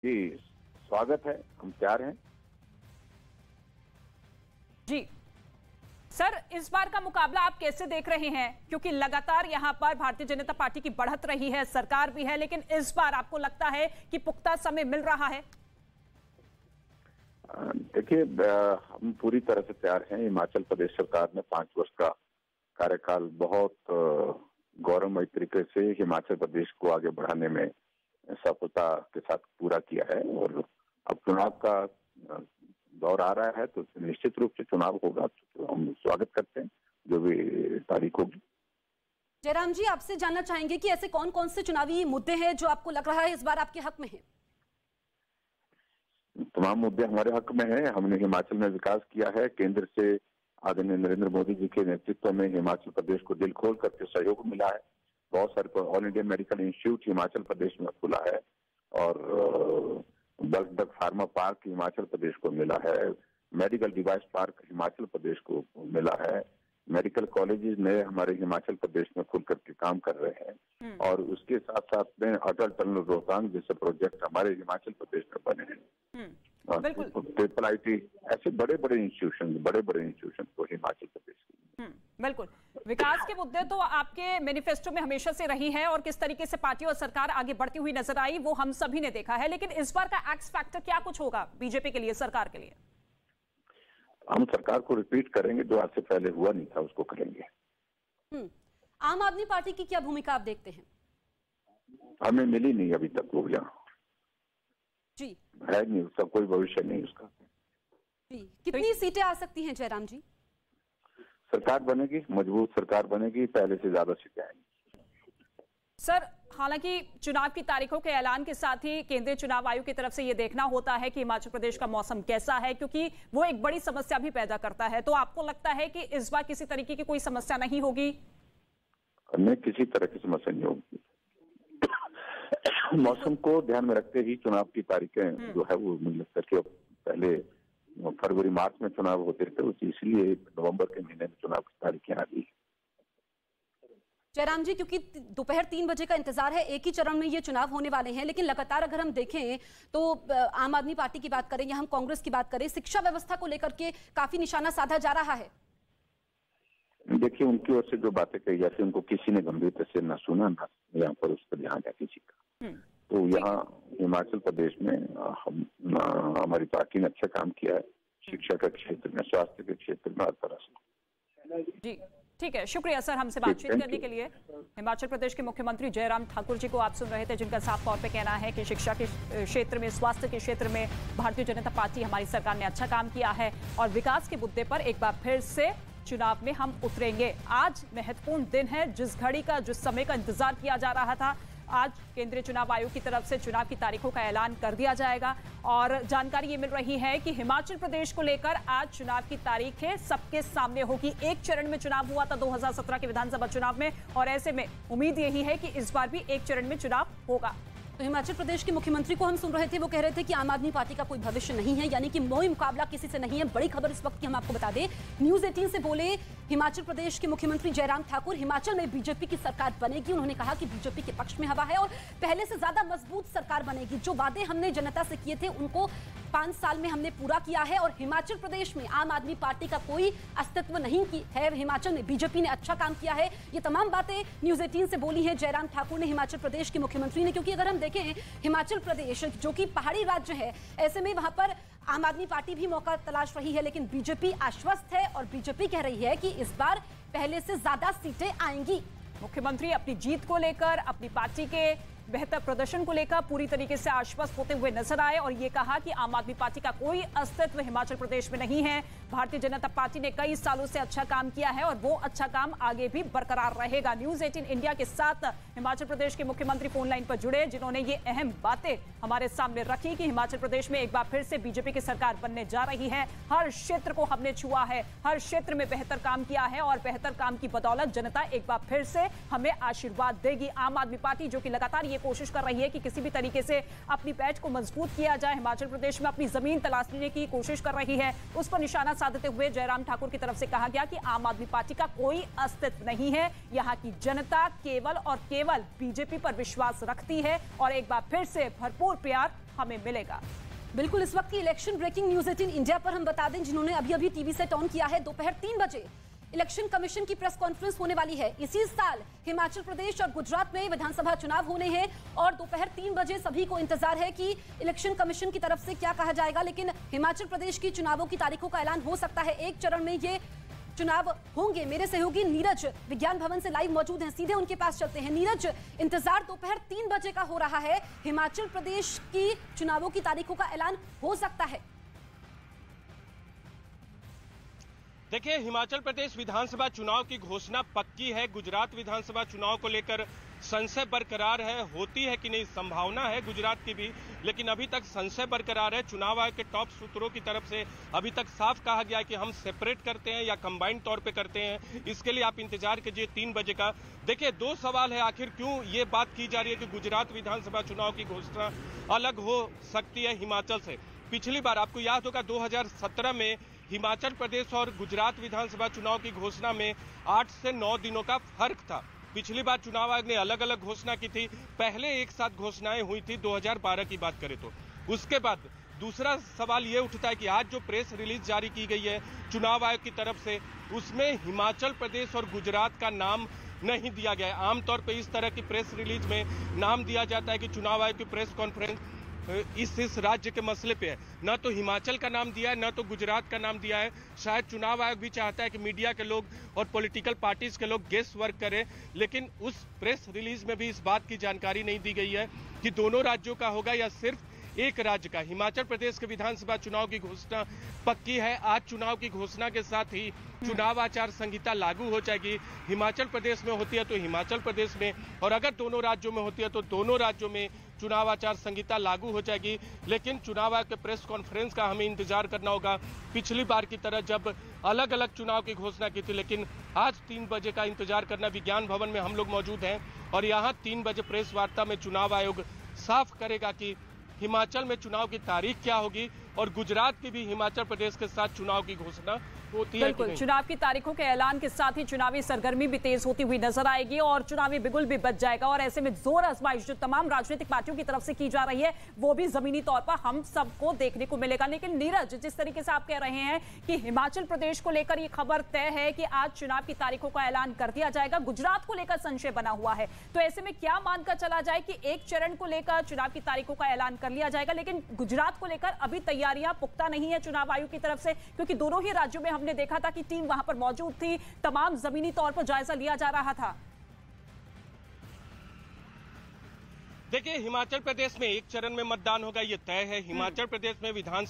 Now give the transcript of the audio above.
जी, स्वागत है। हम तैयार हैं। जी सर, इस बार का मुकाबला आप कैसे देख रहे हैं? क्योंकि लगातार यहां पर भारतीय जनता पार्टी की बढ़त रही है, सरकार भी है, लेकिन इस बार आपको लगता है कि पुख्ता समय मिल रहा है? देखिए, हम पूरी तरह से तैयार हैं। हिमाचल प्रदेश सरकार ने 5 वर्ष का कार्यकाल बहुत गौरवमय तरीके से हिमाचल प्रदेश को आगे बढ़ाने में सफलता के साथ पूरा किया है और अब चुनाव का दौर आ रहा है, तो निश्चित रूप से चुनाव होगा। तो हम स्वागत करते हैं जो भी तारीख होगी। जयराम जी, आपसे जानना चाहेंगे कि ऐसे कौन कौन से चुनावी मुद्दे हैं जो आपको लग रहा है इस बार आपके हक में है? तमाम मुद्दे हमारे हक में हैं। हमने हिमाचल में विकास किया है। केंद्र से आदरणीय नरेंद्र मोदी जी के नेतृत्व में हिमाचल प्रदेश को दिल खोल करके सहयोग मिला है। बहुत सारे all India medical institute Himachal Pradesh में खुला है और bulk drug pharma park Himachal Pradesh को मिला है। Medical device park Himachal Pradesh को मिला है। मेडिकल कॉलेजेस नए हमारे हिमाचल प्रदेश में खुल करके काम कर रहे हैं और उसके साथ साथ में अटल टनल रोहतांग जैसे प्रोजेक्ट हमारे हिमाचल प्रदेश में बने हैं। ट्रिपल आईटी, ऐसे बड़े बड़े इंस्टीट्यूशन को हिमाचल प्रदेश बिल्कुल। विकास के मुद्दे तो आपके मैनिफेस्टो में हमेशा से रही है और किस तरीके से पार्टी और सरकार आगे बढ़ती हुई नजर आई वो हम सभी ने देखा है, लेकिन इस बार का एक्स फैक्टर क्या कुछ होगा बीजेपी के लिए, सरकार के लिए? हम सरकार को रिपीट करेंगे, जो आज से पहले हुआ नहीं था उसको करेंगे। आम आदमी पार्टी की क्या भूमिका आप देखते हैं? हमें मिली नहीं अभी तक वो, यहाँ जी है नहीं, उसका कोई भविष्य नहीं उसका। जी, कितनी सीटें आ सकती हैं जयराम जी? सरकार बनेगी, मजबूत सरकार बनेगी, पहले से ज्यादा सीटें आएंगी। सर, हालांकि चुनाव की तारीखों के ऐलान के साथ ही केंद्रीय चुनाव आयोग की तरफ से यह देखना होता है कि हिमाचल प्रदेश का मौसम कैसा है, क्योंकि वो एक बड़ी समस्या भी पैदा करता है। तो आपको लगता है कि इस बार किसी तरीके की कोई समस्या नहीं होगी? नहीं, किसी तरह की समस्या नहीं होगी। मौसम को ध्यान में रखते ही चुनाव की तारीखें जो है वो मुझे लगता है कि पहले फरवरी मार्च में चुनाव होते थे, इसलिए नवंबर के महीने में चुनाव की तारीखें आ गई। जयराम जी, क्योंकि दोपहर 3 बजे का इंतजार है, एक ही चरण में ये चुनाव होने वाले हैं, लेकिन लगातार अगर हम देखें तो आम आदमी पार्टी की बात करें या हम कांग्रेस की बात करें, शिक्षा व्यवस्था को लेकर के काफी निशाना साधा जा रहा है। देखिए, उनकी ओर से जो बातें कही जाती है उनको किसी ने गंभीरता से ना सुना, ना यहाँ पर उस पर ध्यान है किसी का। तो यहाँ हिमाचल प्रदेश में हमारी पार्टी ने अच्छा काम किया है, शिक्षा के क्षेत्र में, स्वास्थ्य के क्षेत्र में, हर तरह से। जी ठीक है, शुक्रिया सर हमसे बातचीत करने के लिए। हिमाचल प्रदेश के मुख्यमंत्री जयराम ठाकुर जी को आप सुन रहे थे, जिनका साफ तौर पे कहना है कि शिक्षा के क्षेत्र में, स्वास्थ्य के क्षेत्र में भारतीय जनता पार्टी, हमारी सरकार ने अच्छा काम किया है और विकास के मुद्दे पर एक बार फिर से चुनाव में हम उतरेंगे। आज महत्वपूर्ण दिन है, जिस घड़ी का, जिस समय का इंतजार किया जा रहा था, आज केंद्रीय चुनाव आयोग की तरफ से चुनाव की तारीखों का ऐलान कर दिया जाएगा और जानकारी ये मिल रही है कि हिमाचल प्रदेश को लेकर आज चुनाव की तारीखें सबके सामने होगी। एक चरण में चुनाव हुआ था 2017 के विधानसभा चुनाव में और ऐसे में उम्मीद यही है कि इस बार भी एक चरण में चुनाव होगा। तो हिमाचल प्रदेश के मुख्यमंत्री को हम सुन रहे थे, वो कह रहे थे कि आम आदमी पार्टी का कोई भविष्य नहीं है, यानी कि कोई मुकाबला किसी से नहीं है। बड़ी खबर इस वक्त की हम आपको बता दें, न्यूज़ 18 से बोले हिमाचल प्रदेश के मुख्यमंत्री जयराम ठाकुर, हिमाचल में बीजेपी की सरकार बनेगी। उन्होंने कहा कि बीजेपी के पक्ष में हवा है और पहले से ज्यादा मजबूत सरकार बनेगी। जो वादे हमने जनता से किए थे उनको 5 साल में हमने पूरा किया है और हिमाचल प्रदेश में आम आदमी पार्टी का कोई अस्तित्व नहीं है। हिमाचल में बीजेपी ने अच्छा काम किया है। ये तमाम बातें न्यूज़ 18 से बोली हैं जयराम ठाकुर ने, हिमाचल प्रदेश के मुख्यमंत्री ने। क्योंकि अगर हम देखें हिमाचल प्रदेश जो कि पहाड़ी राज्य है, ऐसे में वहां पर आम आदमी पार्टी भी मौका तलाश रही है, लेकिन बीजेपी आश्वस्त है और बीजेपी कह रही है कि इस बार पहले से ज्यादा सीटें आएंगी। मुख्यमंत्री अपनी जीत को लेकर, अपनी पार्टी के बेहतर प्रदर्शन को लेकर पूरी तरीके से आश्वस्त होते हुए नजर आए और ये कहा कि आम आदमी पार्टी का कोई अस्तित्व हिमाचल प्रदेश में नहीं है। भारतीय जनता पार्टी ने कई सालों से अच्छा काम किया है और वो अच्छा काम आगे भी बरकरार रहेगा। न्यूज़ 18 इंडिया के साथ हिमाचल प्रदेश के मुख्यमंत्री फोन लाइन पर जुड़े, जिन्होंने ये अहम बातें हमारे सामने रखी कि हिमाचल प्रदेश में एक बार फिर से बीजेपी की सरकार बनने जा रही है। हर क्षेत्र को हमने छुआ है, हर क्षेत्र में बेहतर काम किया है और बेहतर काम की बदौलत जनता एक बार फिर से हमें आशीर्वाद देगी। आम आदमी पार्टी जो कि लगातार ये कोशिश कर रही है कि किसी भी तरीके से अपनी पैठ को मजबूत किया जाए, हिमाचल प्रदेश में अपनी जमीन तलाशने की कोशिश कर रही है, उस पर निशाना साधते हुए जयराम ठाकुर की तरफ से कहा गया कि आम आदमी पार्टी का कोई अस्तित्व नहीं है। यहाँ की जनता केवल और केवल बीजेपी पर विश्वास रखती है और एक बार फिर से भरपूर प्यार हमें मिलेगा। बिल्कुल, इस वक्त की इलेक्शन ब्रेकिंग न्यूज 18 इंडिया पर हम बता दें, जिन्होंने अभी अभी टीवी सेट ऑन किया है, दोपहर 3 बजे इलेक्शन कमीशन की प्रेस कॉन्फ्रेंस होने वाली है। इसी साल हिमाचल प्रदेश और गुजरात में विधानसभा चुनाव होने हैं और दोपहर 3 बजे सभी को इंतजार है कि इलेक्शन कमीशन की तरफ से क्या कहा जाएगा। लेकिन हिमाचल प्रदेश की चुनावों की तारीखों का ऐलान हो सकता है, एक चरण में ये चुनाव होंगे। मेरे सहयोगी नीरज विज्ञान भवन से लाइव मौजूद हैं, सीधे उनके पास चलते हैं। नीरज, इंतजार दोपहर 3 बजे का हो रहा है, हिमाचल प्रदेश की चुनावों की तारीखों का ऐलान हो सकता है। देखिए, हिमाचल प्रदेश विधानसभा चुनाव की घोषणा पक्की है। गुजरात विधानसभा चुनाव को लेकर संशय बरकरार है, होती है कि नहीं संभावना है गुजरात की भी, लेकिन अभी तक संशय बरकरार है। चुनाव आयोग के टॉप सूत्रों की तरफ से अभी तक साफ कहा गया है कि हम सेपरेट करते हैं या कंबाइंड तौर पे करते हैं, इसके लिए आप इंतजार कीजिए 3 बजे का। देखिए, 2 सवाल है, आखिर क्यों ये बात की जा रही है कि गुजरात विधानसभा चुनाव की घोषणा अलग हो सकती है हिमाचल से। पिछली बार आपको याद होगा 2017 में हिमाचल प्रदेश और गुजरात विधानसभा चुनाव की घोषणा में 8 से 9 दिनों का फर्क था। पिछली बार चुनाव आयोग ने अलग अलग घोषणा की थी, पहले एक साथ घोषणाएं हुई थी 2012 की बात करें तो। उसके बाद दूसरा सवाल ये उठता है कि आज जो प्रेस रिलीज जारी की गई है चुनाव आयोग की तरफ से, उसमें हिमाचल प्रदेश और गुजरात का नाम नहीं दिया गया है। आमतौर पर इस तरह की प्रेस रिलीज में नाम दिया जाता है कि चुनाव आयोग की प्रेस कॉन्फ्रेंस इस राज्य के मसले पे है, न तो हिमाचल का नाम दिया है न तो गुजरात का नाम दिया है। शायद चुनाव आयोग भी चाहता है कि मीडिया के लोग और पॉलिटिकल पार्टीज के लोग गेस वर्क करें, लेकिन उस प्रेस रिलीज में भी इस बात की जानकारी नहीं दी गई है कि दोनों राज्यों का होगा या सिर्फ एक राज्य का। हिमाचल प्रदेश के विधानसभा चुनाव की घोषणा पक्की है। आज चुनाव की घोषणा के साथ ही चुनाव आचार संहिता लागू हो जाएगी। हिमाचल प्रदेश में होती है तो हिमाचल प्रदेश में, और अगर दोनों राज्यों में होती है तो दोनों राज्यों में चुनाव आचार संहिता लागू हो जाएगी। लेकिन चुनाव आयोग के प्रेस कॉन्फ्रेंस का हमें इंतजार करना होगा, पिछली बार की तरह जब अलग अलग चुनाव की घोषणा की थी। लेकिन आज 3 बजे का इंतजार करना। विज्ञान भवन में हम लोग मौजूद हैं और यहाँ 3 बजे प्रेस वार्ता में चुनाव आयोग साफ करेगा कि हिमाचल में चुनाव की तारीख क्या होगी और गुजरात की भी हिमाचल प्रदेश के साथ चुनाव की घोषणा होती है। बिल्कुल, चुनाव की तारीखों के ऐलान के साथ ही चुनावी सरगर्मी भी तेज होती हुई नजर आएगी और चुनावी बिगुल भी बच जाएगा। और ऐसे में जोर आजमाइश जो तमाम राजनीतिक पार्टियों की तरफ से की जा रही है वो भी जमीनी तौर पर हम सबको देखने को मिलेगा। लेकिन नीरज, जिस तरीके से आप कह रहे हैं कि हिमाचल प्रदेश को लेकर ये खबर तय है कि आज चुनाव की तारीखों का ऐलान कर दिया जाएगा, गुजरात को लेकर संशय बना हुआ है, तो ऐसे में क्या मानकर चला जाए कि एक चरण को लेकर चुनाव की तारीखों का ऐलान कर लिया जाएगा, लेकिन गुजरात को लेकर अभी तैयारियां पुख्ता नहीं है चुनाव आयोग की तरफ से? क्योंकि दोनों ही राज्यों में हमने देखा था कि टीम वहां पर मौजूद थी, तमाम जमीनी तौर पर जायजा लिया जा रहा था। देखिए, हिमाचल प्रदेश में एक चरण में मतदान होगा, ये तय है। हिमाचल प्रदेश में विधानसभा